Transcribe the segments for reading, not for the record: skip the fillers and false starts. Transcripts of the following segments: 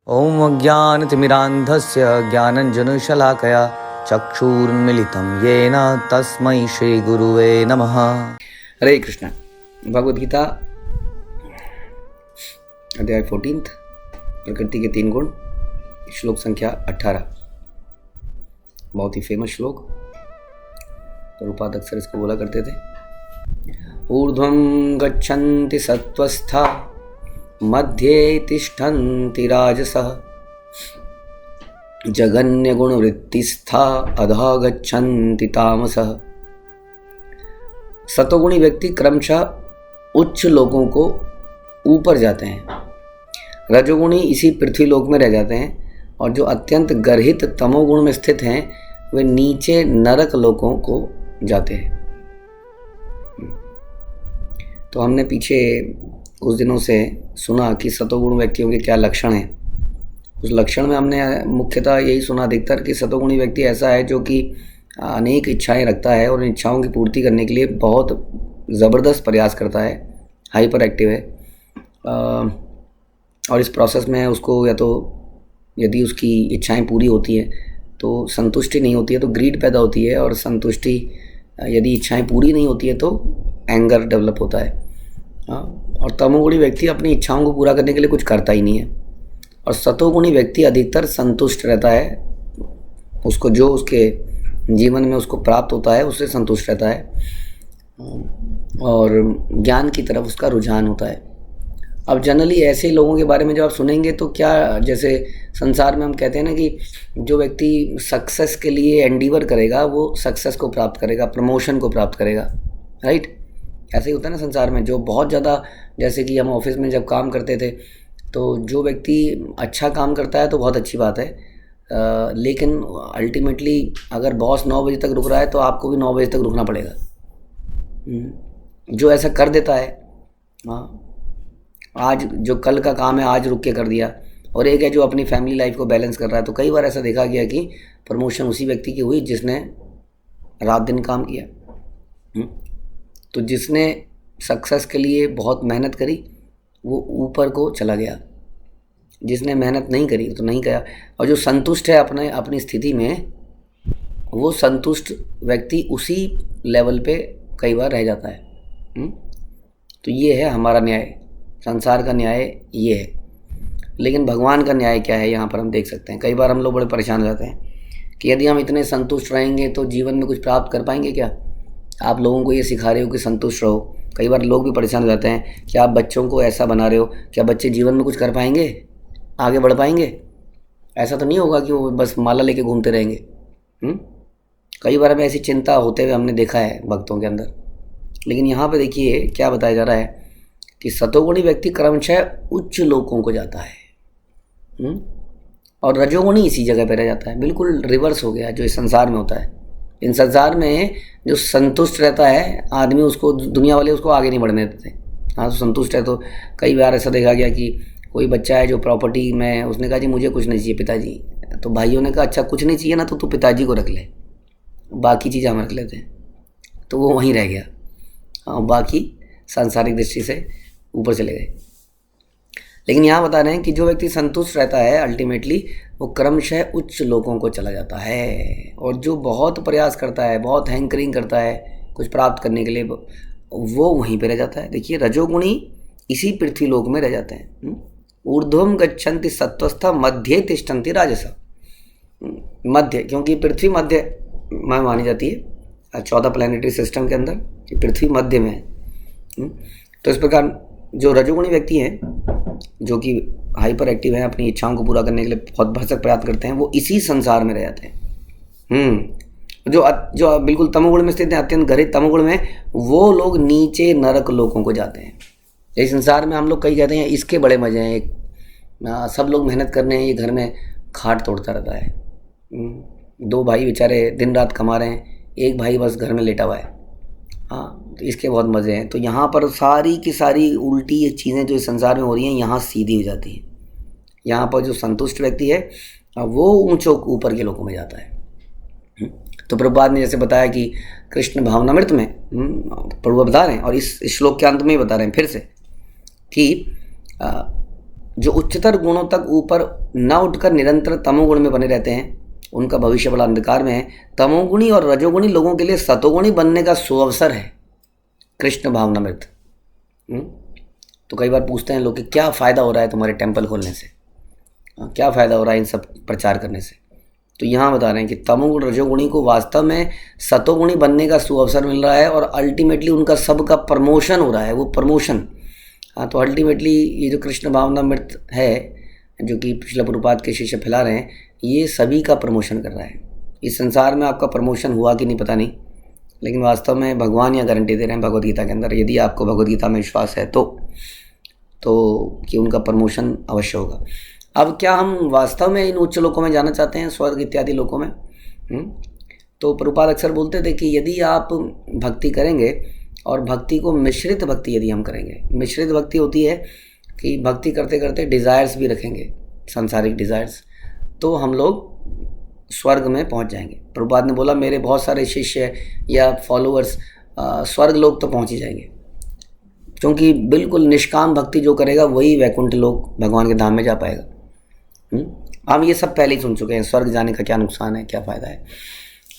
ॐ अज्ञानतिमिरान्धस्य ज्ञानञ्जनशलाकया चक्षुरुन्मीलितं येन तस्मै श्रीगुरुवे नमः। हरे कृष्ण। भगवद गीता अध्याय 14 प्रकृति के 3 गुण, श्लोक संख्या 18। बहुत ही फेमस श्लोक, प्रभुपाद अक्सर इसको बोला करते थे। ऊर्ध्वं गच्छन्ति सत्त्वस्था मध्ये तिष्ठन्ति राजसः जघन्यगुणवृत्तिस्था अधः गच्छन्ति तामसः। सतोगुणी व्यक्ति क्रमशः उच्च लोकों को ऊपर जाते हैं, रजोगुणी इसी पृथ्वी लोक में रह जाते हैं, और जो अत्यंत गर्हित तमोगुण में स्थित हैं वे नीचे नरक लोकों को जाते हैं। तो हमने पीछे कुछ दिनों से सुना कि सतोगुण व्यक्तियों के क्या लक्षण हैं। उस लक्षण में हमने मुख्यतः यही सुना अधिकतर कि सतोगुणी व्यक्ति ऐसा है जो कि अनेक इच्छाएं रखता है और इन इच्छाओं की पूर्ति करने के लिए बहुत ज़बरदस्त प्रयास करता है, हाइपर एक्टिव है, और इस प्रोसेस में उसको या तो यदि उसकी इच्छाएं पूरी होती हैं तो संतुष्टि नहीं होती है तो ग्रीड पैदा होती है, और संतुष्टि यदि इच्छाएं पूरी नहीं होती है तो एंगर डेवलप होता है। और तमोगुणी व्यक्ति अपनी इच्छाओं को पूरा करने के लिए कुछ करता ही नहीं है, और सतोगुणी व्यक्ति अधिकतर संतुष्ट रहता है, उसको जो उसके जीवन में उसको प्राप्त होता है उससे संतुष्ट रहता है, और ज्ञान की तरफ उसका रुझान होता है। अब जनरली ऐसे लोगों के बारे में जब आप सुनेंगे तो क्या, जैसे संसार में हम कहते हैं ना कि जो व्यक्ति सक्सेस के लिए एंडीवर करेगा वो सक्सेस को प्राप्त करेगा, प्रमोशन को प्राप्त करेगा, राइट। ऐसे ही होता है ना संसार में। जो बहुत ज़्यादा, जैसे कि हम ऑफिस में जब काम करते थे तो जो व्यक्ति अच्छा काम करता है तो बहुत अच्छी बात है, लेकिन अल्टीमेटली अगर बॉस 9 बजे तक रुक रहा है तो आपको भी 9 बजे तक रुकना पड़ेगा। जो ऐसा कर देता है, आज जो कल का काम है आज रुक के कर दिया, और एक है जो अपनी फैमिली लाइफ को बैलेंस कर रहा है। तो कई बार ऐसा देखा गया कि प्रमोशन उसी व्यक्ति की हुई जिसने रात दिन काम किया। तो जिसने सक्सेस के लिए बहुत मेहनत करी वो ऊपर को चला गया, जिसने मेहनत नहीं करी तो नहीं गया। और जो संतुष्ट है अपनी स्थिति में, वो संतुष्ट व्यक्ति उसी लेवल पे कई बार रह जाता है। तो ये है हमारा न्याय, संसार का न्याय ये है। लेकिन भगवान का न्याय क्या है यहाँ पर हम देख सकते हैं। कई बार हम लोग बड़े परेशान हो जाते हैं कि यदि हम इतने संतुष्ट रहेंगे तो जीवन में कुछ प्राप्त कर पाएंगे क्या। आप लोगों को ये सिखा रहे हो कि संतुष्ट रहो, कई बार लोग भी परेशान हो जाते हैं कि आप बच्चों को ऐसा बना रहे हो, क्या बच्चे जीवन में कुछ कर पाएंगे, आगे बढ़ पाएंगे। ऐसा तो नहीं होगा कि वो बस माला लेके घूमते रहेंगे। कई बार हमें ऐसी चिंता होते हुए हमने देखा है भक्तों के अंदर। लेकिन यहाँ पे देखिए क्या बताया जा रहा है कि सतोगुणी व्यक्ति क्रमशः उच्च लोकों को जाता है, और रजोगुणी इसी जगह पर रह जाता है। बिल्कुल रिवर्स हो गया जो इस संसार में होता है। इन संसार में जो संतुष्ट रहता है आदमी, उसको दुनिया वाले उसको आगे नहीं बढ़ने देते। हाँ, तो संतुष्ट है। तो कई बार ऐसा देखा गया कि कोई बच्चा है जो प्रॉपर्टी में, उसने कहा जी मुझे कुछ नहीं चाहिए पिताजी। तो भाइयों ने कहा अच्छा कुछ नहीं चाहिए ना तो तू पिताजी को रख ले, बाकी चीज़ें हम रख लेते हैं। तो वो वहीं रह गया। हाँ, बाकी सांसारिक दृष्टि से ऊपर चले गए। लेकिन यहाँ बता रहे हैं कि जो व्यक्ति संतुष्ट रहता है अल्टीमेटली वो क्रमशः उच्च लोगों को चला जाता है, और जो बहुत प्रयास करता है, बहुत हैंकरिंग करता है कुछ प्राप्त करने के लिए, वो वहीं पे रह जाता है। देखिए रजोगुणी इसी पृथ्वी लोक में रह जाते हैं। ऊर्ध्वम गच्छन्ति सत्त्वस्था मध्ये तिष्ठन्ति राजसा। मध्य, क्योंकि पृथ्वी मध्य में मानी जाती है 14 प्लैनेटरी सिस्टम के अंदर, कि पृथ्वी मध्य में है। तो इस प्रकार जो रजोगुणी व्यक्ति हैं जो कि हाइपर एक्टिव हैं, अपनी इच्छाओं को पूरा करने के लिए बहुत भरसक प्रयास करते हैं, वो इसी संसार में रह जाते हैं। जो बिल्कुल तमोगुण में स्थित हैं, अत्यंत गहरे तमोगुण में, वो लोग नीचे नरक लोकों को जाते हैं। इस संसार में हम लोग कई कहते हैं इसके बड़े मजे हैं, सब लोग मेहनत कर रहे हैं, ये घर में खाट तोड़ता रहता है। 2 भाई बेचारे दिन रात कमा रहे हैं, एक भाई बस घर में लेटा हुआ है। हाँ, तो इसके बहुत मज़े हैं। तो यहाँ पर सारी की सारी उल्टी चीज़ें जो इस संसार में हो रही हैं यहाँ सीधी हो जाती हैं। यहाँ पर जो संतुष्ट व्यक्ति है वो ऊंचों ऊपर के लोगों में जाता है। तो प्रभुपाद ने जैसे बताया कि कृष्ण भावनामृत में प्रभु बता रहे हैं, और इस श्लोक के अंत में ही बता रहे हैं फिर से कि जो उच्चतर गुणों तक ऊपर न उठकर निरंतर तमोगुण में बने रहते हैं उनका भविष्य बड़ा अंधकार में है। तमोगुणी और रजोगुणी लोगों के लिए सतोगुणी बनने का सुअवसर है कृष्ण भावनामृत। तो कई बार पूछते हैं लोग कि क्या फ़ायदा हो रहा है तुम्हारे टेम्पल खोलने से, क्या फ़ायदा हो रहा है इन सब प्रचार करने से। तो यहाँ बता रहे हैं कि तमोगुण रजोगुणी को वास्तव में सतोगुणी बनने का सुअवसर मिल रहा है और अल्टीमेटली उनका सबका प्रमोशन हो रहा है, वो प्रमोशन। हाँ, तो अल्टीमेटली ये जो कृष्ण भावनामृत है जो कि श्रील प्रभुपाद के शिष्य फैला रहे हैं, ये सभी का प्रमोशन कर रहा है। इस संसार में आपका प्रमोशन हुआ कि नहीं पता नहीं, लेकिन वास्तव में भगवान यहाँ गारंटी दे रहे हैं भगवद गीता के अंदर, यदि आपको भगवद गीता में विश्वास है तो कि उनका प्रमोशन अवश्य होगा। अब क्या हम वास्तव में इन उच्च लोकों में जाना चाहते हैं, स्वर्ग इत्यादि लोकों में? तो प्रभुपाद अक्सर बोलते थे कि यदि आप भक्ति करेंगे और भक्ति को मिश्रित भक्ति यदि हम करेंगे, मिश्रित भक्ति होती है कि भक्ति करते करते डिज़ायर्स भी रखेंगे, सांसारिक डिज़ायर्स, तो हम लोग स्वर्ग में पहुंच जाएंगे। प्रभुपाद ने बोला मेरे बहुत सारे शिष्य या फॉलोअर्स स्वर्ग लोक तो पहुंच ही जाएंगे, क्योंकि बिल्कुल निष्काम भक्ति जो करेगा वही वैकुंठ लोक भगवान के धाम में जा पाएगा। हम ये सब पहले ही सुन चुके हैं, स्वर्ग जाने का क्या नुकसान है, क्या फ़ायदा है।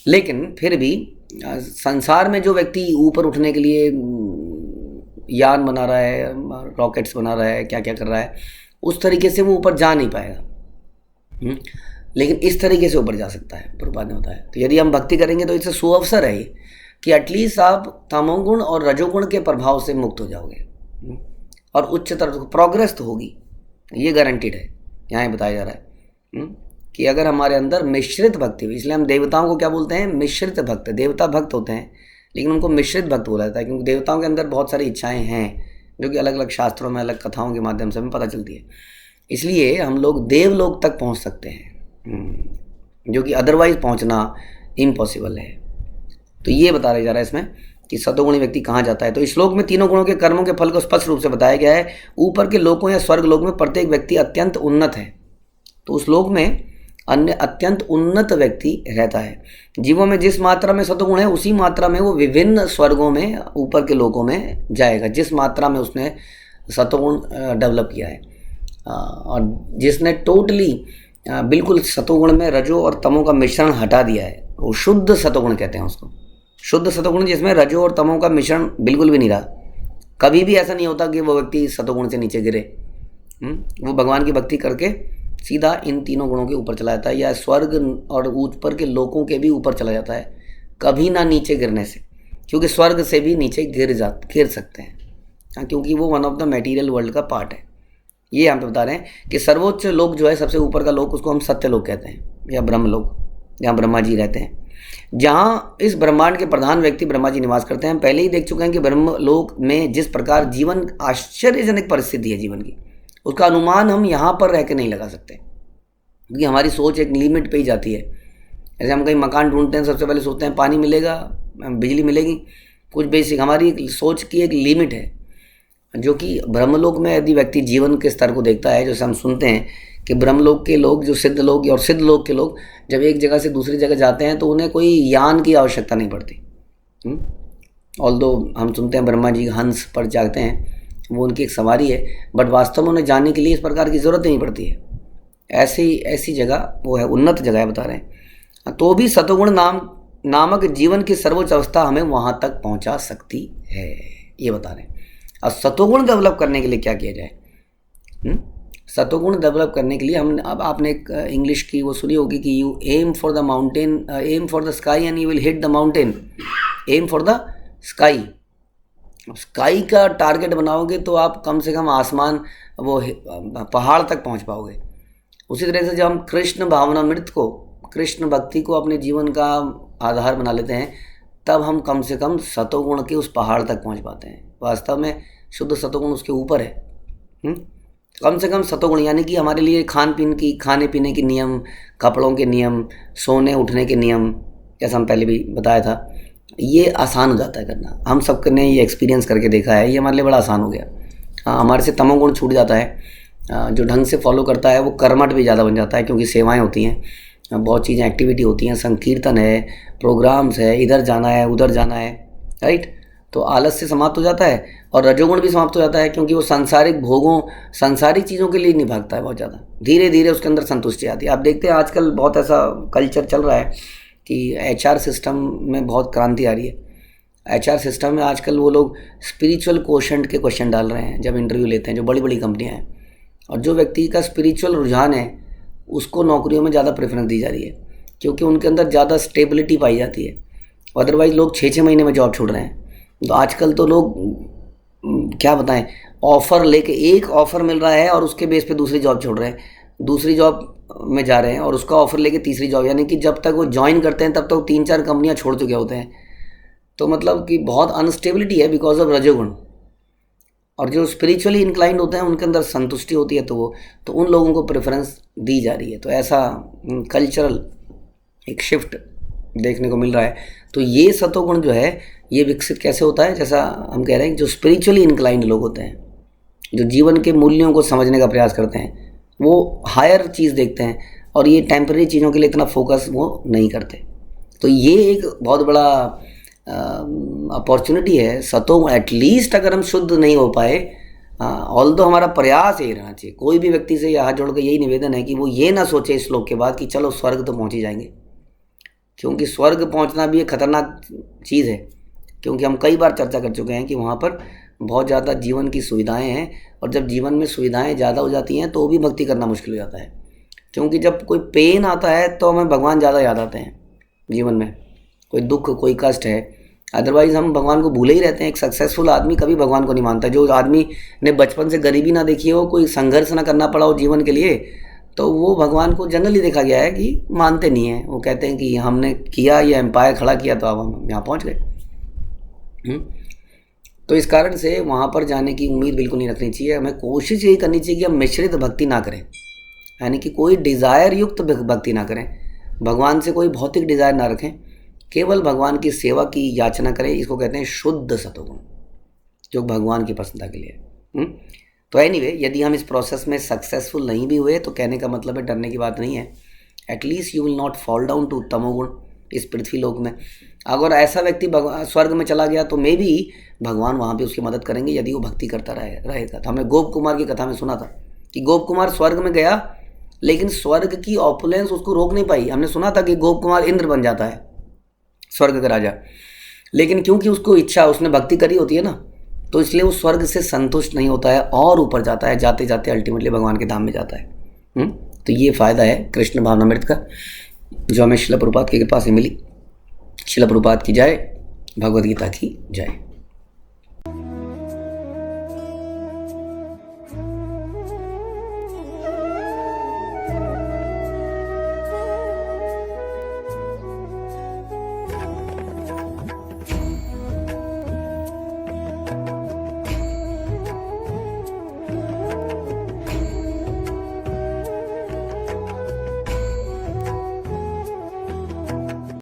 लेकिन फिर भी संसार में जो व्यक्ति ऊपर उठने के लिए यान बना रहा है, रॉकेट्स बना रहा है, क्या क्या कर रहा है, उस तरीके से वो ऊपर जा नहीं पाएगा। लेकिन इस तरीके से ऊपर जा सकता है, प्रभुपाद ने बताया। तो यदि हम भक्ति करेंगे तो इससे सुअवसर है कि एटलीस्ट आप तमोगुण और रजोगुण के प्रभाव से मुक्त हो जाओगे और उच्चतर प्रोग्रेस तो होगी, ये गारंटीड है। यहाँ बताया जा रहा है कि अगर हमारे अंदर मिश्रित भक्ति हुई, इसलिए हम देवताओं को क्या बोलते हैं, मिश्रित भक्त। देवता भक्त होते हैं लेकिन उनको मिश्रित भक्त बोला जाता है, क्योंकि देवताओं के अंदर बहुत सारी इच्छाएं हैं जो कि अलग अलग शास्त्रों में, अलग कथाओं के माध्यम से हमें पता चलती है। इसलिए हम लोग देवलोक तक पहुँच सकते हैं, जो कि अदरवाइज पहुँचना इम्पॉसिबल है। तो ये बता रहा जा रहा है इसमें कि सतोगुणी व्यक्ति कहाँ जाता है। तो इस श्लोक में तीनों गुणों के कर्मों के फल को स्पष्ट रूप से बताया गया है। ऊपर के लोकों या स्वर्ग लोक में प्रत्येक व्यक्ति अत्यंत उन्नत है, तो उस लोक में अन्य अत्यंत उन्नत व्यक्ति रहता है। जीवों में जिस मात्रा में सतोगुण है उसी मात्रा में वो विभिन्न स्वर्गों में, ऊपर के लोकों में जाएगा, जिस मात्रा में उसने सतोगुण डेवलप किया है। और जिसने टोटली बिल्कुल सतोगुण में रजो और तमो का मिश्रण हटा दिया है, वो शुद्ध सतोगुण कहते हैं उसको। शुद्ध सतोगुण जिसमें रजो और तमो का मिश्रण बिल्कुल भी नहीं रहा। कभी भी ऐसा नहीं होता कि वो व्यक्ति सतोगुण से नीचे गिरे। वो भगवान की भक्ति करके सीधा इन तीनों गुणों के ऊपर चला जाता है, या स्वर्ग और ऊपर के लोकों के भी ऊपर चला जाता है, कभी ना नीचे गिरने से, क्योंकि स्वर्ग से भी नीचे गिर सकते हैं, क्योंकि वो one of the material world का पार्ट है। ये हम पे बता रहे हैं कि सर्वोच्च लोक जो है, सबसे ऊपर का लोक, उसको हम सत्य लोक कहते हैं या ब्रह्म लोक, जहाँ ब्रह्मा जी रहते हैं, जहाँ इस ब्रह्मांड के प्रधान व्यक्ति ब्रह्मा जी निवास करते हैं। हम पहले ही देख चुके हैं कि ब्रह्म लोक में जिस प्रकार जीवन आश्चर्यजनक परिस्थिति है जीवन की, उसका अनुमान हम यहाँ पर रह के नहीं लगा सकते, क्योंकि हमारी सोच एक लिमिट पे ही जाती है। जैसे हम कहीं मकान ढूंढते हैं, सबसे पहले सोचते हैं पानी मिलेगा, बिजली मिलेगी, कुछ बेसिक हमारी सोच की एक लिमिट है। जो कि ब्रह्मलोक में यदि व्यक्ति जीवन के स्तर को देखता है, जैसे हम सुनते हैं कि ब्रह्मलोक के लोग, जो सिद्ध लोग और सिद्ध लोक के लोग जब एक जगह से दूसरी जगह जाते हैं तो उन्हें कोई यान की आवश्यकता नहीं पड़ती। ऑल्दो हम सुनते हैं ब्रह्मा जी हंस पर जाते हैं, वो उनकी एक सवारी है, बट वास्तव में उन्हें जाने के लिए इस प्रकार की ज़रूरत नहीं पड़ती है। ऐसी जगह वो है, उन्नत जगह है बता रहे हैं। तो भी सतोगुण नामक जीवन की सर्वोच्च अवस्था हमें वहाँ तक पहुँचा सकती है, ये बता रहे हैं। अब सतोगुण डेवलप करने के लिए क्या किया जाए? सतोगुण डेवलप करने के लिए हम, अब आपने एक इंग्लिश की वो सुनी होगी कि you aim for the mountain, aim for the sky and you will hit the mountain. Aim for the sky, sky का टारगेट बनाओगे तो आप कम से कम आसमान, वो पहाड़ तक पहुंच पाओगे। उसी तरह से जब हम कृष्ण भावनामृत को, कृष्ण भक्ति को अपने जीवन का आधार बना लेते हैं, तब हम कम से कम सतोगुण के उस पहाड़ तक पहुंच पाते हैं। वास्तव में शुद्ध सतोगुण उसके ऊपर है। कम से कम सतोगुण यानी कि हमारे लिए खाने पीने के नियम, कपड़ों के नियम, सोने उठने के नियम, जैसा हम पहले भी बताया था, ये आसान हो जाता है करना। हम सबके ने ये एक्सपीरियंस करके देखा है, ये हमारे लिए बड़ा आसान हो गया। हमारे से तमोगुण छूट जाता है। जो ढंग से फॉलो करता है वो कर्मठ भी ज़्यादा बन जाता है, क्योंकि सेवाएं होती हैं, बहुत चीज़ें एक्टिविटी होती हैं, संकीर्तन है, प्रोग्राम्स है, इधर जाना है उधर जाना है, राइट। तो आलस से समाप्त हो जाता है और रजोगुण भी समाप्त हो जाता है, क्योंकि वो सांसारिक भोगों, सांसारिक चीज़ों के लिए नहीं भागता है बहुत ज़्यादा। धीरे धीरे उसके अंदर संतुष्टि आती है। आप देखते हैं आजकल बहुत ऐसा कल्चर चल रहा है कि एचआर सिस्टम में बहुत क्रांति आ रही है। एचआर सिस्टम में आजकल वो लोग स्पिरिचुअल कोशेंट के क्वेश्चन डाल रहे हैं जब इंटरव्यू लेते हैं, जो बड़ी बड़ी कंपनियां हैं। और जो व्यक्ति का स्पिरिचुअल रुझान है उसको नौकरियों में ज़्यादा प्रेफरेंस दी जा रही है, क्योंकि उनके अंदर ज़्यादा स्टेबिलिटी पाई जाती है। अदरवाइज़ लोग 6-6 महीने में जॉब छोड़ रहे हैं। तो आजकल तो लोग क्या बताएं, ऑफ़र लेके, एक ऑफ़र मिल रहा है और उसके बेस पे दूसरी जॉब छोड़ रहे हैं, दूसरी जॉब में जा रहे हैं और उसका ऑफ़र लेके तीसरी जॉब, यानी कि जब तक वो ज्वाइन करते हैं तब तक 3-4 कंपनियां छोड़ चुके होते हैं। तो मतलब कि बहुत अनस्टेबिलिटी है बिकॉज ऑफ रजोगुण। और जो स्पिरिचुअली इंक्लाइंड होते हैं उनके अंदर संतुष्टि होती है, तो उन लोगों को प्रेफरेंस दी जा रही है। तो ऐसा कल्चरल एक शिफ्ट देखने को मिल रहा है। तो ये सतोगुण जो है ये विकसित कैसे होता है, जैसा हम कह रहे हैं, जो स्पिरिचुअली इंक्लाइंड लोग होते हैं, जो जीवन के मूल्यों को समझने का प्रयास करते हैं, वो हायर चीज़ देखते हैं और ये टेम्पररी चीज़ों के लिए इतना फोकस वो नहीं करते। तो ये एक बहुत बड़ा अपॉर्चुनिटी है। सतोगुण एटलीस्ट अगर हम शुद्ध नहीं हो पाए, ऑल्दो हमारा प्रयास यही रहना चाहिए। कोई भी व्यक्ति से हाथ जोड़ के यही निवेदन है कि वो ये ना सोचे इस श्लोक के बाद कि चलो स्वर्ग तो पहुँच ही जाएंगे, क्योंकि स्वर्ग पहुँचना भी एक खतरनाक चीज़ है। क्योंकि हम कई बार चर्चा कर चुके हैं कि वहाँ पर बहुत ज़्यादा जीवन की सुविधाएं हैं, और जब जीवन में सुविधाएं ज़्यादा हो जाती हैं तो भी भक्ति करना मुश्किल हो जाता है। क्योंकि जब कोई पेन आता है तो हमें भगवान ज़्यादा याद आते हैं। जीवन में कोई दुख, कोई कष्ट है, अदरवाइज़ हम भगवान को भूले ही रहते हैं। एक सक्सेसफुल आदमी कभी भगवान को नहीं मानता। जो आदमी ने बचपन से गरीबी ना देखी हो, कोई संघर्ष ना करना पड़ा हो जीवन के लिए, तो वो भगवान को जनरली देखा गया है कि मानते नहीं हैं। वो कहते हैं कि हमने किया, ये एम्पायर खड़ा किया तो अब हम यहाँ पहुँच गए। तो इस कारण से वहाँ पर जाने की उम्मीद बिल्कुल नहीं रखनी चाहिए। हमें कोशिश यही करनी चाहिए कि हम मिश्रित भक्ति ना करें, यानी कि कोई डिज़ायर युक्त भक्ति ना करें, भगवान से कोई भौतिक डिज़ायर ना रखें, केवल भगवान की सेवा की याचना करें। इसको कहते हैं शुद्ध सतोगुण, जो भगवान की प्रसन्नता के लिए। तो एनीवे, यदि हम इस प्रोसेस में सक्सेसफुल नहीं भी हुए तो कहने का मतलब है डरने की बात नहीं है। At least you will not fall down to तमोगुण इस पृथ्वी लोक में। अगर ऐसा व्यक्ति स्वर्ग में चला गया तो मे भी भगवान वहाँ पे उसकी मदद करेंगे यदि वो भक्ति करता रहेगा। तो हमने गोप कुमार की कथा में सुना था कि गोप कुमार स्वर्ग में गया, लेकिन स्वर्ग की ऑपुलेंस उसको रोक नहीं पाई। हमने सुना था कि गोप कुमार इंद्र बन जाता है, स्वर्ग का राजा, लेकिन क्योंकि उसको इच्छा, उसने भक्ति करी होती है ना, तो इसलिए वो स्वर्ग से संतुष्ट नहीं होता है और ऊपर जाता है। जाते जाते अल्टीमेटली भगवान के धाम में जाता है। तो ये फ़ायदा है कृष्ण भावनामृत का, जो हमें शिला प्रभुपाद की कृपा से मिली। शिला प्रभुपाद की जय, भगवद गीता की जय।